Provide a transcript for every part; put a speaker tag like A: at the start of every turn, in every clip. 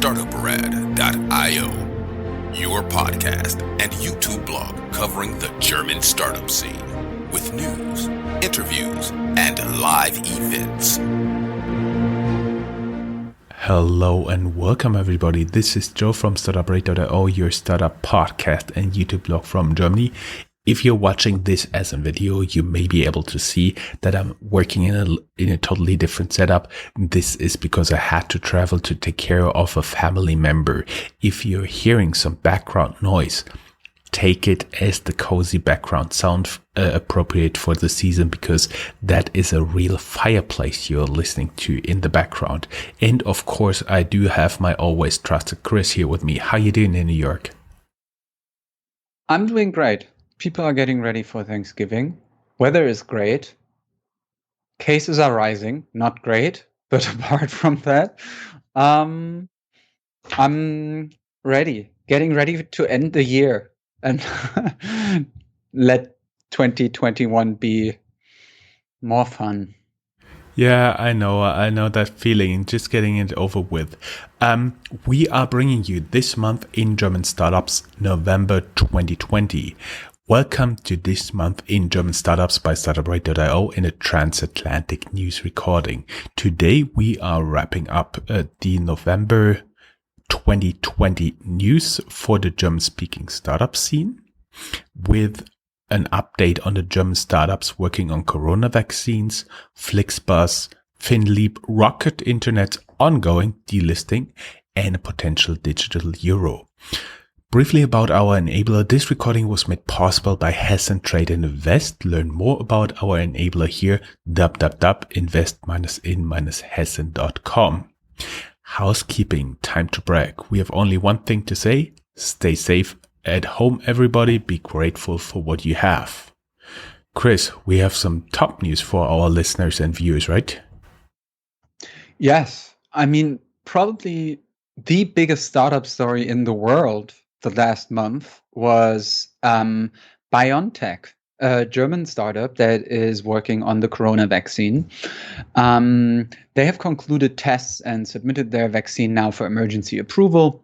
A: Startuprad.io, your podcast and YouTube blog covering the German startup scene with news, interviews, and live events.
B: Hello and welcome everybody. This is Joe from Startuprad.io, your startup podcast and YouTube blog from Germany. If you're watching this as a video, you may be able to see that I'm working in a totally different setup. This is because I had to travel to take care of a family member. If you're hearing some background noise, take it as the cozy background sound appropriate for the season, because that is a real fireplace you're listening to in the background. And of course, I do have my always trusted Chris here with me. How you doing in New York?
C: I'm doing great. People are getting ready for Thanksgiving. Weather is great. Cases are rising. Not great, but apart from that, I'm ready. Getting ready to end the year and let 2021 be more fun.
B: Yeah, I know that feeling, just getting it over with. We are bringing you this month in German Startups, November 2020. Welcome to this month in German Startups by Startuprad.io in a transatlantic news recording. Today we are wrapping up the November 2020 news for the German-speaking startup scene with an update on the German startups working on corona vaccines, Flixbus, Finleap, Rocket Internet's ongoing delisting, and a potential digital euro. Briefly about our enabler, this recording was made possible by Hsieh Trade and Invest. Learn more about our enabler here, www.invest-in-hessian.com. Housekeeping, time to brag. We have only one thing to say: stay safe at home, everybody. Be grateful for what you have. Chris, we have some top news for our listeners and viewers, right?
C: Yes. I mean, probably the biggest startup story in the world the last month was BioNTech, a German startup that is working on the corona vaccine. They have concluded tests and submitted their vaccine now for emergency approval.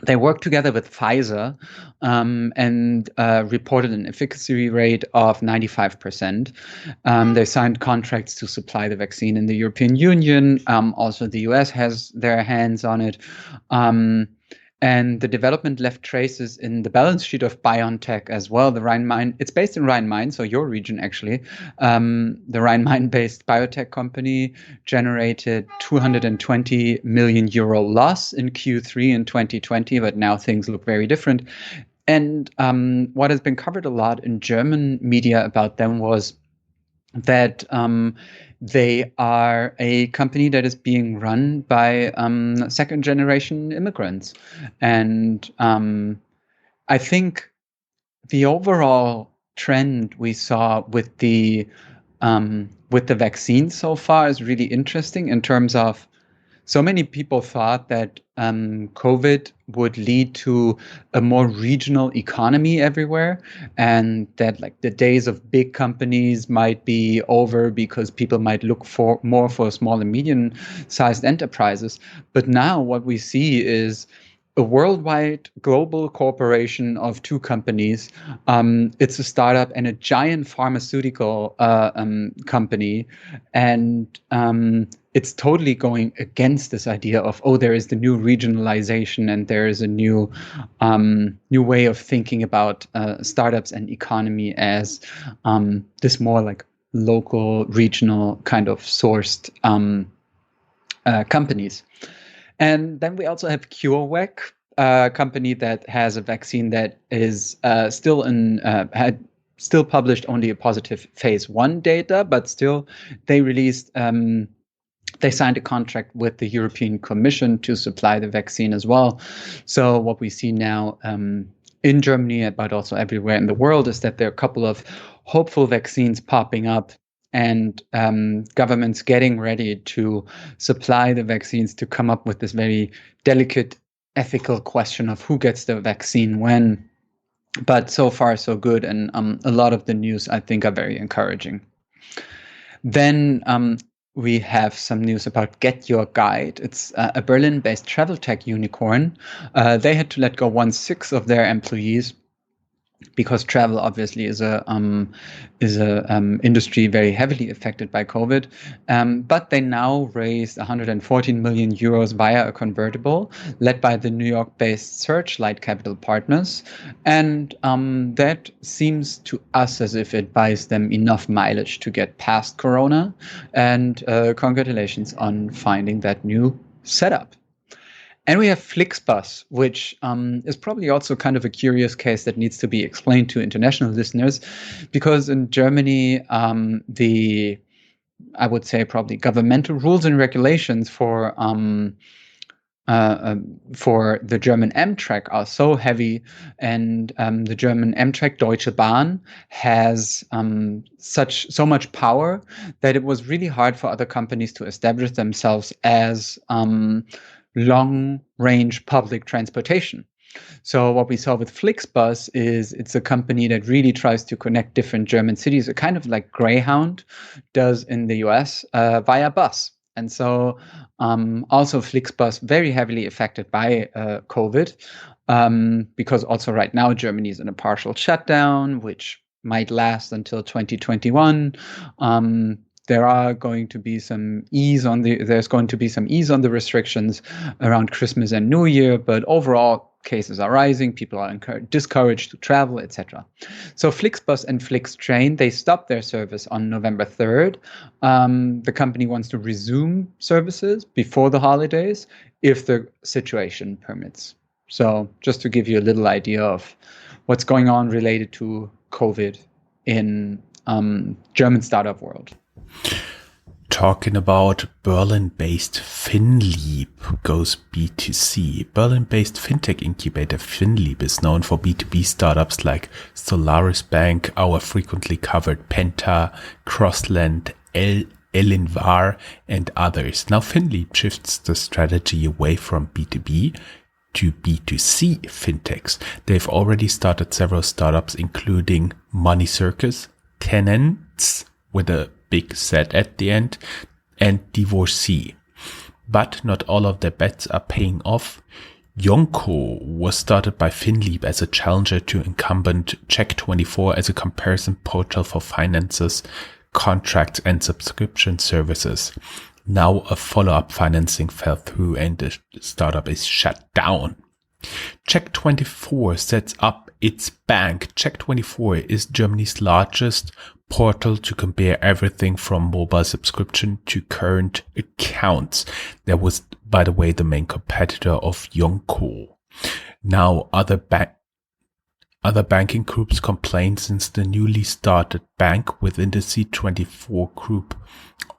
C: They worked together with Pfizer and reported an efficacy rate of 95%. They signed contracts to supply the vaccine in the European Union. Also, the US has their hands on it. And the development left traces in the balance sheet of BioNTech as well. The Rhine-Main, it's based in Rhine-Main, so your region actually. The Rhine-Main-based biotech company generated 220 million euro loss in Q3 in 2020, but now things look very different. And what has been covered a lot in German media about them was that they are a company that is being run by second-generation immigrants. And I think the overall trend we saw with the vaccine so far is really interesting in terms of so many people thought that COVID would lead to a more regional economy everywhere, and that like the days of big companies might be over because people might look more for small and medium-sized enterprises. But now what we see is a worldwide global corporation of two companies. It's a startup and a giant pharmaceutical company. And it's totally going against this idea of, there is the new regionalization and there is a new way of thinking about startups and economy as this more like local, regional kind of sourced companies. And then we also have CureVac, a company that has a vaccine that is had published only a positive phase 1 data, but still they released, they signed a contract with the European Commission to supply the vaccine as well. So what we see now in Germany, but also everywhere in the world, is that there are a couple of hopeful vaccines popping up, and governments getting ready to supply the vaccines to come up with this very delicate ethical question of who gets the vaccine when. But so far, so good. And a lot of the news, I think, are very encouraging. Then we have some news about Get Your Guide. It's a Berlin-based travel tech unicorn. They had to let go 1/6 of their employees because travel obviously is a industry very heavily affected by COVID. But they now raised 114 million euros via a convertible led by the New York-based Searchlight Capital Partners. And that seems to us as if it buys them enough mileage to get past Corona. And congratulations on finding that new setup. And we have Flixbus, which is probably also kind of a curious case that needs to be explained to international listeners, because in Germany, I would say probably governmental rules and regulations for the German Amtrak are so heavy, and the German Amtrak Deutsche Bahn has so much power that it was really hard for other companies to establish themselves as long-range public transportation. So what we saw with Flixbus is it's a company that really tries to connect different German cities, a kind of like Greyhound does in the US via bus. And so also Flixbus very heavily affected by COVID, because also right now Germany is in a partial shutdown, which might last until 2021. There's going to be some ease on the restrictions around Christmas and New Year, but overall cases are rising, people are discouraged to travel, etc. So Flixbus and Flixtrain, they stopped their service on November 3rd. The company wants to resume services before the holidays if the situation permits. So just to give you a little idea of what's going on related to COVID in German startup world.
B: Talking about Berlin-based Finleap goes B2C. Berlin-based fintech incubator Finleap is known for B2B startups like Solaris Bank, our frequently covered Penta, Crossland, Elinvar, and others. Now Finleap shifts the strategy away from B2B to B2C fintechs. They've already started several startups, including Money Circus, Tenants with a big set at the end, and Divorcee. But not all of their bets are paying off. Yonko was started by Finleap as a challenger to incumbent Check24 as a comparison portal for finances, contracts, and subscription services. Now a follow-up financing fell through and the startup is shut down. Check24 sets up its bank. Check24 is Germany's largest portal to compare everything from mobile subscription to current accounts. That was, by the way, the main competitor of Yonko. Now, other banking groups complain since the newly started bank within the C24 group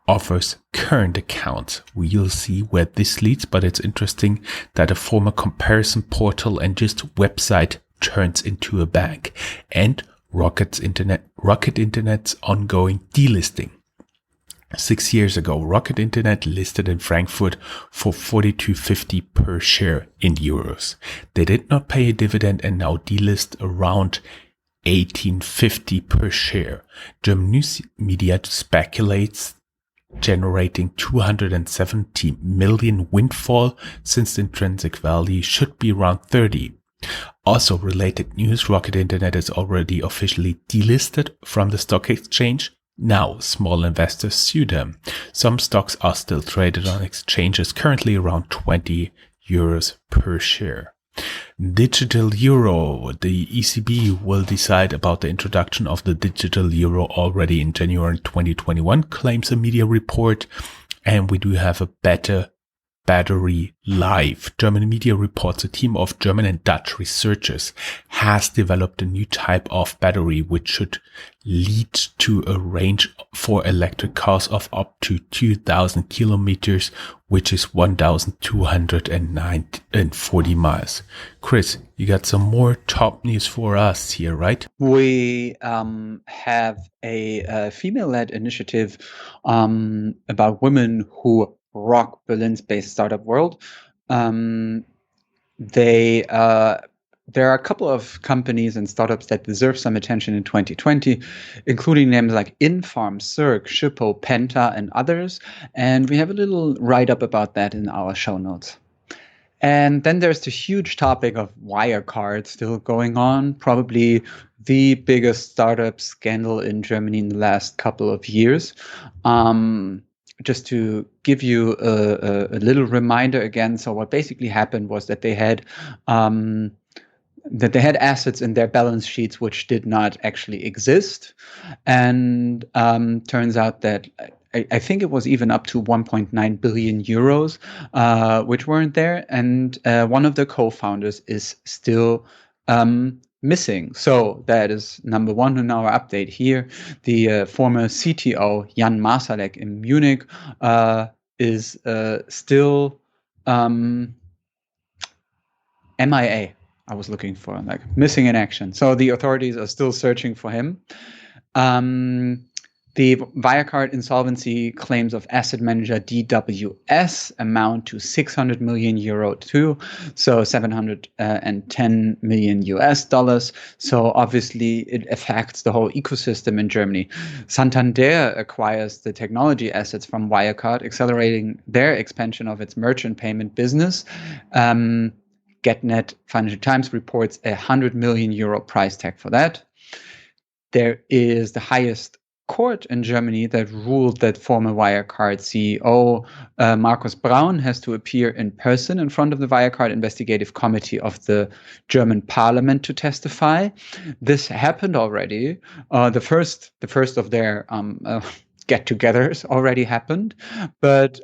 B: offers current accounts. We'll see where this leads, but it's interesting that a former comparison portal and just website turns into a bank. And Rocket Internet's ongoing delisting. 6 years ago, Rocket Internet listed in Frankfurt for 42.50 per share in euros. They did not pay a dividend and now delist around 18.50 per share. German news media speculates generating 270 million windfall, since the intrinsic value should be around 30. Also related news, Rocket Internet is already officially delisted from the stock exchange. Now small investors sue them. Some stocks are still traded on exchanges, currently around 20 euros per share. Digital euro. The ECB will decide about the introduction of the digital euro already in January 2021, claims a media report. And we do have a better battery live. German media reports a team of German and Dutch researchers has developed a new type of battery which should lead to a range for electric cars of up to 2,000 kilometers, which is 1,240 miles. Chris, you got some more top news for us here, right?
C: We have a female-led initiative about women who rock Berlin's based startup world. They there are a couple of companies and startups that deserve some attention in 2020, including names like Infarm, Cirque, Shippo, Penta, and others. And we have a little write-up about that in our show notes. And then there's the huge topic of Wirecard still going on, probably the biggest startup scandal in Germany in the last couple of years. Just to give you a little reminder again, so what basically happened was that they had assets in their balance sheets which did not actually exist, and turns out that I think it was even up to 1.9 billion euros, which weren't there. And one of the co-founders is still missing. So that is number one in our update here. The former CTO, Jan Marsalek in Munich, is still MIA. I was looking for, like, missing in action. So the authorities are still searching for him. The Wirecard insolvency claims of asset manager DWS amount to 600 million euro too, so 710 million US dollars. So obviously it affects the whole ecosystem in Germany. Santander acquires the technology assets from Wirecard, accelerating their expansion of its merchant payment business. GetNet Financial Times reports a 100 million euro price tag for that. There is the highest court in Germany that ruled that former Wirecard CEO Markus Braun has to appear in person in front of the Wirecard Investigative Committee of the German Parliament to testify. This happened already. The first of their get-togethers already happened, but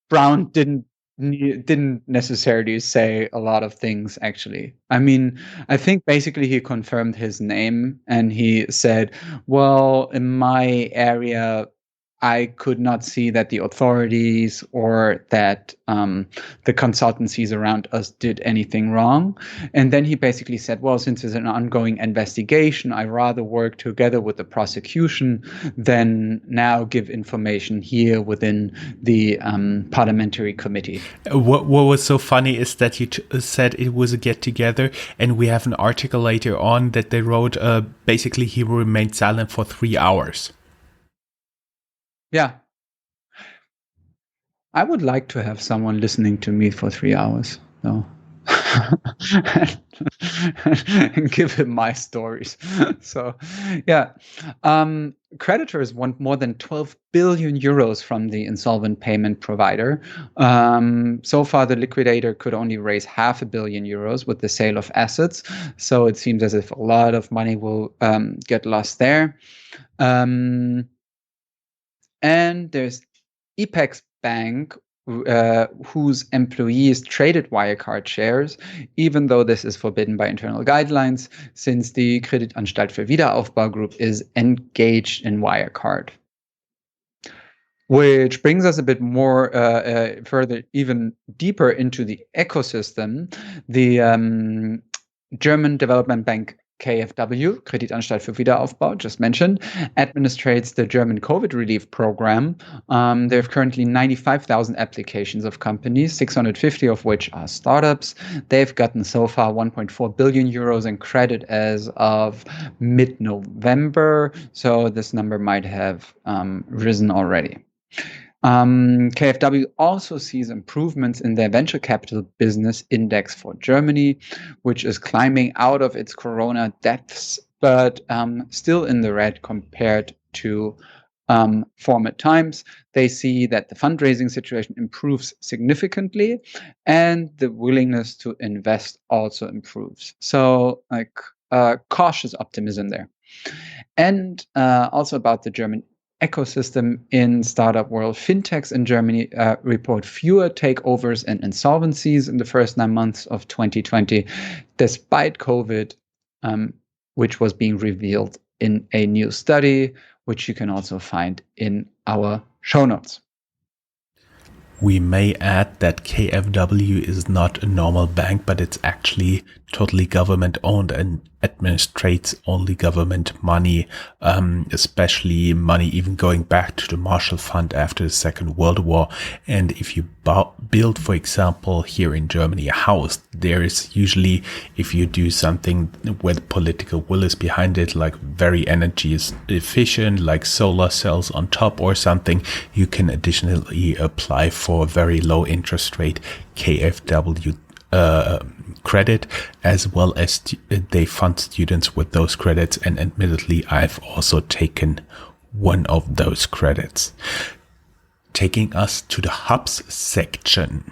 C: Braun didn't necessarily say a lot of things, actually. I mean, I think basically he confirmed his name and he said, well, in my area, I could not see that the authorities or that the consultancies around us did anything wrong. And then he basically said, well, since it's an ongoing investigation, I rather work together with the prosecution than now give information here within the parliamentary committee.
B: What was so funny is that you said it was a get-together, and we have an article later on that they wrote, basically he remained silent for 3 hours.
C: Yeah. I would like to have someone listening to me for 3 hours, though. And give him my stories. So, yeah. Creditors want more than 12 billion euros from the insolvent payment provider. So far, the liquidator could only raise €500 million with the sale of assets. So it seems as if a lot of money will get lost there. And there's Apex Bank, whose employees traded Wirecard shares, even though this is forbidden by internal guidelines, since the Kreditanstalt für Wiederaufbau Group is engaged in Wirecard. Which brings us a bit more further, even deeper into the ecosystem. The German development bank KfW, Kreditanstalt für Wiederaufbau, just mentioned, administrates the German COVID relief program. They have currently 95,000 applications of companies, 650 of which are startups. They've gotten so far 1.4 billion euros in credit as of mid-November. So this number might have risen already. KfW also sees improvements in their venture capital business index for Germany, which is climbing out of its corona depths, but still in the red compared to former times. They see that the fundraising situation improves significantly and the willingness to invest also improves. So, like, cautious optimism there. And also about the German ecosystem in startup world, fintechs in Germany report fewer takeovers and insolvencies in the first 9 months of 2020, despite COVID, which was being revealed in a new study, which you can also find in our show notes.
B: We may add that KfW is not a normal bank, but it's actually totally government owned. And administrates only government money, especially money even going back to the Marshall Fund after the Second World War. And if you build, for example, here in Germany, a house, there is usually, if you do something where the political will is behind it, like very energy is efficient, like solar cells on top or something, you can additionally apply for very low interest rate KfW credit, as well as they fund students with those credits. And admittedly, I've also taken one of those credits. Taking us to the hubs section.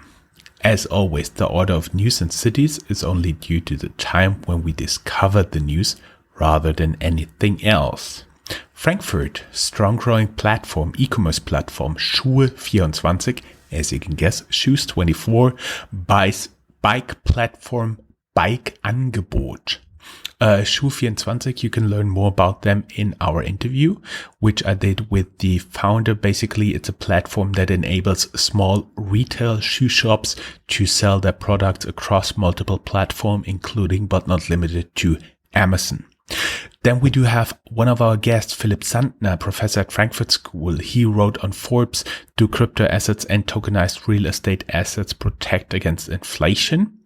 B: As always, the order of news and cities is only due to the time when we discovered the news rather than anything else. Frankfurt, strong growing platform, e-commerce platform, Schuhe24, as you can guess, Shoes24, buys bike platform Bike Angebot. Schuhe24, you can learn more about them in our interview, which I did with the founder. Basically, it's a platform that enables small retail shoe shops to sell their products across multiple platforms, including but not limited to Amazon. Then we do have one of our guests, Philipp Sandner, professor at Frankfurt School. He wrote on Forbes, do crypto assets and tokenized real estate assets protect against inflation?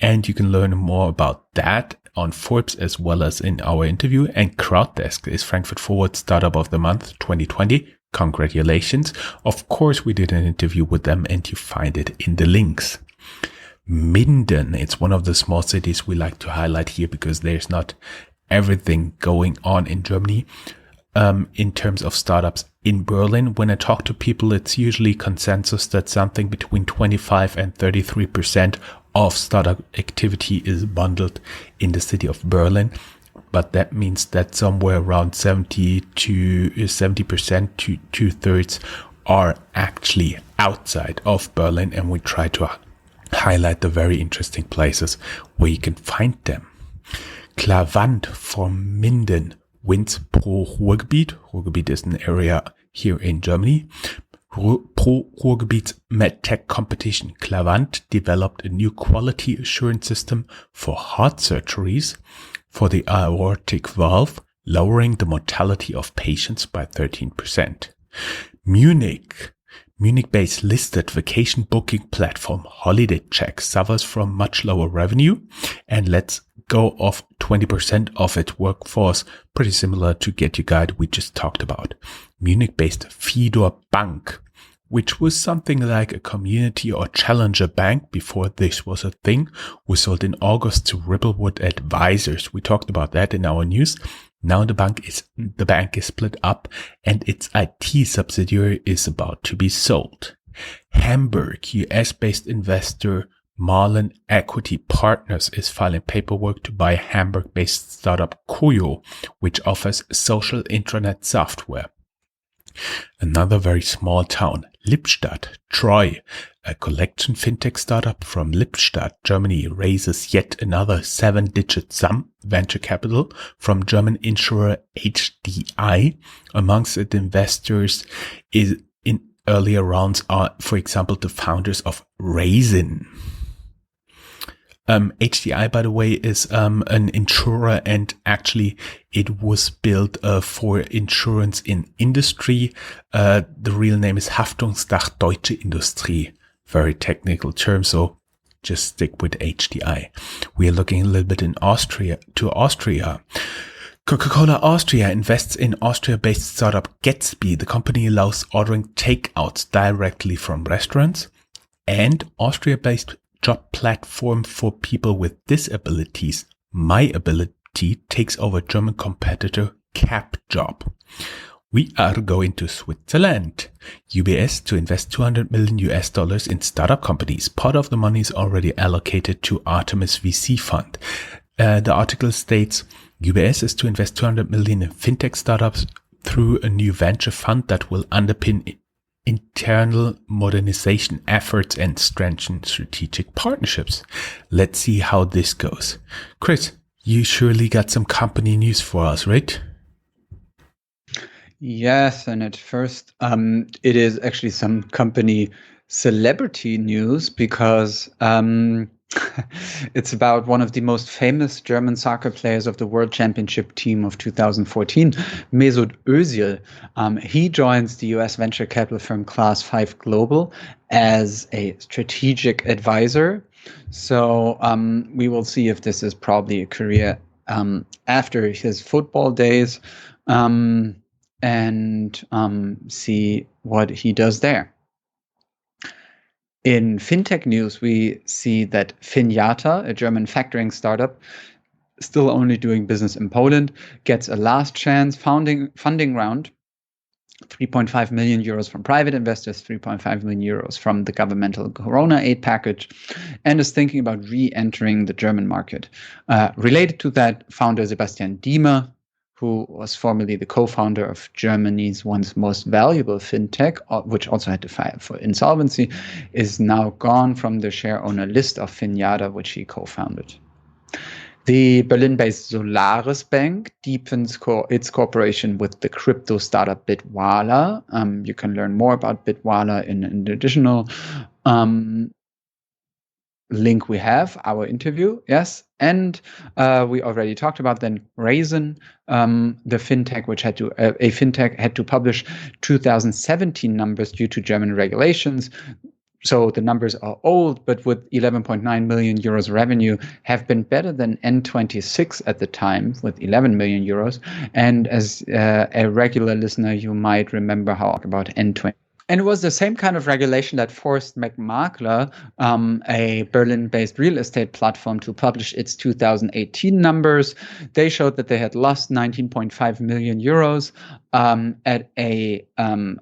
B: And you can learn more about that on Forbes as well as in our interview. And CrowdDesk is Frankfurt Forward Startup of the Month 2020. Congratulations. Of course, we did an interview with them and you find it in the links. Minden, it's one of the small cities we like to highlight here because there's not everything going on in Germany in terms of startups. In Berlin, when I talk to people, it's usually consensus that something between 25 and 33% of startup activity is bundled in the city of Berlin. But that means that somewhere around 70% to 2/3 are actually outside of Berlin. And we try to highlight the very interesting places where you can find them. Clavant from Minden wins Pro Ruhrgebiet. Ruhrgebiet is an area here in Germany. Pro Ruhrgebiet MedTech competition. Clavant developed a new quality assurance system for heart surgeries for the aortic valve, lowering the mortality of patients by 13%. Munich-based listed vacation booking platform Holiday Check suffers from much lower revenue and lets go of 20% of its workforce, pretty similar to Get Your Guide we just talked about. Munich-based Fidor Bank, which was something like a community or challenger bank before this was a thing, was sold in August to Ripplewood Advisors. We talked about that in our news. Now the bank is split up and its IT subsidiary is about to be sold. Hamburg, US-based investor Marlin Equity Partners is filing paperwork to buy Hamburg-based startup Koyo, which offers social intranet software. Another very small town, Lippstadt, Troy, a collection fintech startup from Lippstadt, Germany, raises yet another 7-digit sum venture capital from German insurer HDI. Amongst its investors in earlier rounds are, for example, the founders of Raisin. HDI, by the way, is an insurer, and actually it was built for insurance in industry. The real name is Haftungsdach Deutsche Industrie. Very technical term, so just stick with HDI. We are looking a little bit in Austria. Coca-Cola Austria invests in Austria-based startup Gatsby. The company allows ordering takeouts directly from restaurants. And Austria-based job platform for people with disabilities, MyAbility, takes over German competitor CapJob. We are going to Switzerland. UBS to invest $200 million in startup companies. Part of the money is already allocated to Artemis VC fund. The article states UBS is to invest $200 million in fintech startups through a new venture fund that will underpin internal modernization efforts and strengthen strategic partnerships. Let's see how this goes. Chris, you surely got some company news for us, right?
C: Yes, and at first, it is actually some company celebrity news because It's about one of the most famous German soccer players of the World Championship team of 2014, Mesut Özil. He joins the US venture capital firm Class 5 Global as a strategic advisor. So we will see if this is probably a career after his football days, and see what he does there. In fintech news, we see that Finjata, a German factoring startup, still only doing business in Poland, gets a last chance funding round, 3.5 million euros from private investors, 3.5 million euros from the governmental Corona aid package, and is thinking about re-entering the German market. Related to that, founder Sebastian Diemer, who was formerly the co-founder of Germany's once most valuable fintech, which also had to file for insolvency, is now gone from the share owner list of Finjata, which he co-founded. The Berlin-based Solaris Bank deepens its cooperation with the crypto startup Bitwala. You can learn more about Bitwala in an additional link we have, our interview, yes. And we already talked about then Raisin, the fintech, which had to publish 2017 numbers due to German regulations. So the numbers are old, but with 11.9 million euros revenue have been better than N26 at the time with 11 million euros. And as a regular listener, you might remember how about N20. And it was the same kind of regulation that forced McMakler, a Berlin-based real estate platform, to publish its 2018 numbers. They showed that they had lost 19.5 million euros at a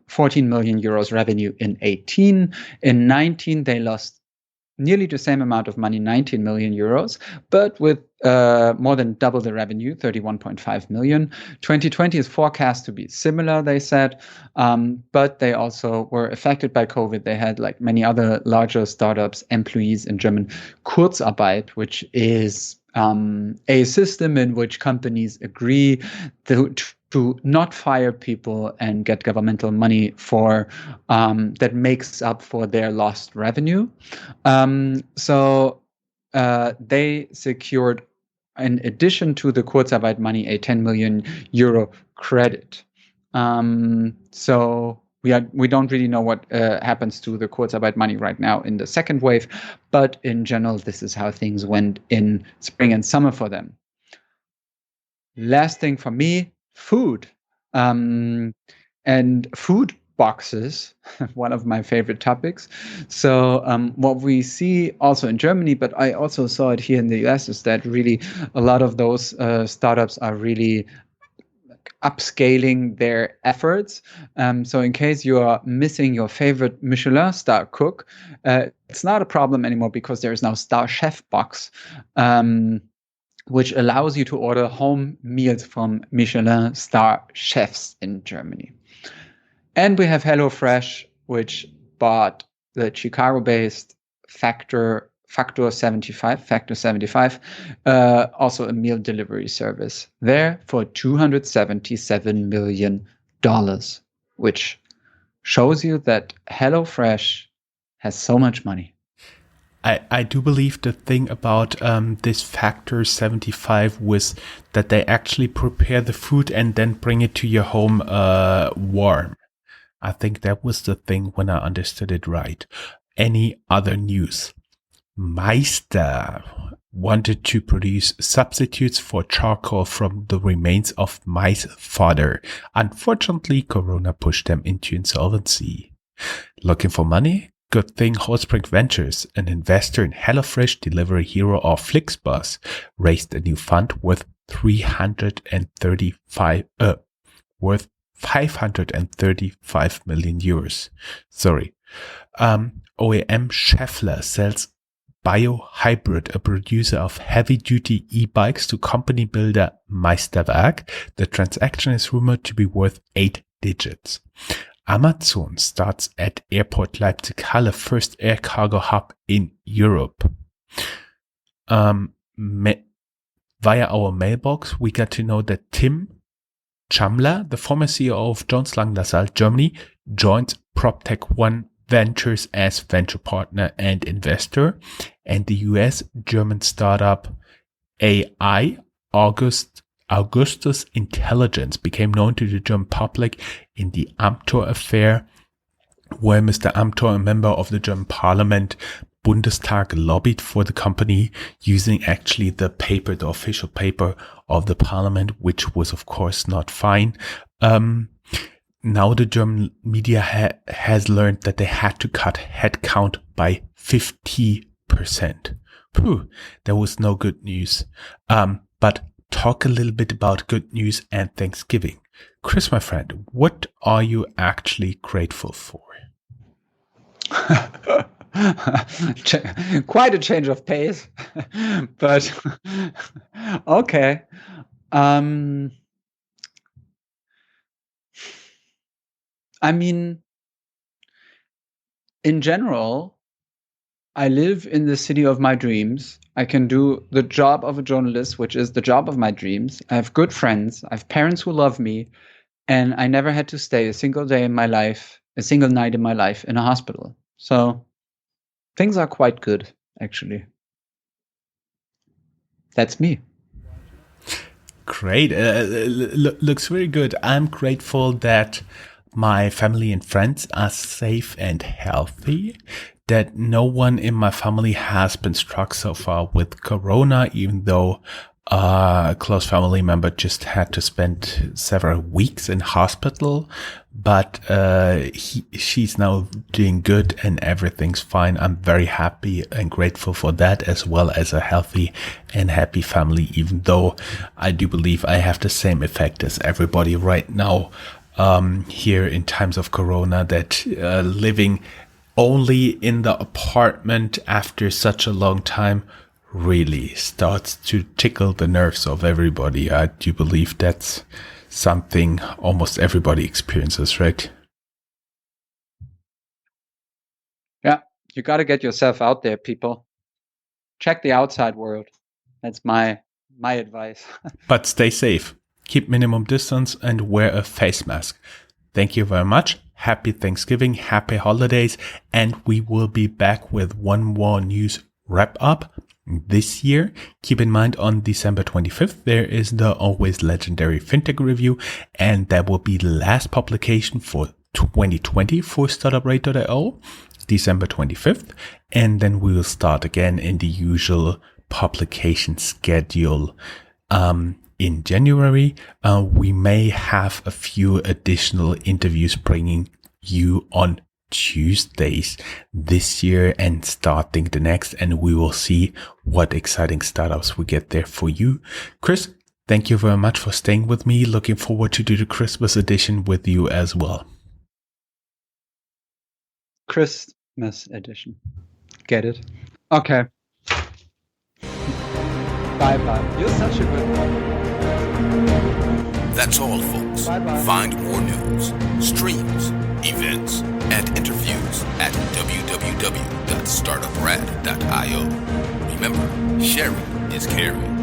C: 14 million euros revenue in 18. In 19, they lost nearly the same amount of money, 19 million euros, but with more than double the revenue, 31.5 million. 2020 is forecast to be similar, they said, but they also were affected by COVID. They had, like many other larger startups, employees in German Kurzarbeit, which is a system in which companies agree to not fire people and get governmental money for that makes up for their lost revenue. So they secured, in addition to the Kurzarbeit money, a 10 million euro credit. So we don't really know what happens to the Kurzarbeit money right now in the second wave, but in general, this is how things went in spring and summer for them. Last thing for me, food. And food boxes, one of my favorite topics. So what we see also in Germany, but I also saw it here in the US, is that really a lot of those startups are really upscaling their efforts. So in case you are missing your favorite Michelin star cook, it's not a problem anymore because there is now Star Chef Box, which allows you to order home meals from Michelin star chefs in Germany. And we have HelloFresh, which bought the Chicago-based Factor 75, also a meal delivery service there for $277 million, which shows you that HelloFresh has so much money.
B: I do believe the thing about this Factor 75 was that they actually prepare the food and then bring it to your home warm. I think that was the thing when I understood it right. Any other news? Meister wanted to produce substitutes for charcoal from the remains of mice fodder. Unfortunately, Corona pushed them into insolvency. Looking for money? Good thing Housekeeping Ventures, an investor in HelloFresh delivery hero of Flixbus, raised a new fund worth 535 million euros. OEM Schaeffler sells Biohybrid, a producer of heavy-duty e-bikes, to company builder Meisterwerk. The transaction is rumored to be worth 8 digits. Amazon starts at Airport Leipzig-Halle, first air cargo hub in Europe. Via our mailbox, we got to know that Tim Chamler, the former CEO of Jones Lang LaSalle Germany, joins PropTech One Ventures as venture partner and investor, and the US-German startup AI Augustus Intelligence became known to the German public in the Amthor affair, where Mr. Amthor, a member of the German parliament, Bundestag, lobbied for the company using actually the official paper of the parliament, which was of course not fine. Now the German media has learned that they had to cut headcount by 50%. That was no good news. But talk a little bit about good news and Thanksgiving. Chris, my friend, what are you actually grateful for?
C: Quite a change of pace, but okay. I mean, in general, I live in the city of my dreams. I can do the job of a journalist, which is the job of my dreams. I have good friends. I have parents who love me. And I never had to stay a single day in my life, a single night in my life in a hospital. So things are quite good, actually. That's me.
B: Great. Looks very good. I'm grateful that my family and friends are safe and healthy, that no one in my family has been struck so far with corona, even though a close family member just had to spend several weeks in hospital, but she's now doing good and everything's fine. I'm very happy and grateful for that, as well as a healthy and happy family, even though I do believe I have the same effect as everybody right now here in times of corona, that living only in the apartment after such a long time really starts to tickle the nerves of everybody. I do believe that's something almost everybody experiences, right?
C: Yeah, you got to get yourself out there, people. Check the outside world. That's my advice.
B: But stay safe. Keep minimum distance and wear a face mask. Thank you very much. Happy Thanksgiving, happy holidays, and we will be back with one more news wrap up this year. Keep in mind, on December 25th, there is the always legendary FinTech review, and that will be the last publication for 2020 for Startuprad.io, December 25th. And then we will start again in the usual publication schedule in January. We may have a few additional interviews bringing you on Tuesdays this year and starting the next, and we will see what exciting startups we get there for you. Chris, thank you very much for staying with me. Looking forward to do the Christmas edition with you as well.
C: Christmas edition. Get it? Okay. Bye-bye. You're such a good one.
A: That's all, folks.
C: Bye-bye.
A: Find more news, streams, events, and interviews at www.startuprad.io. Remember, sharing is caring.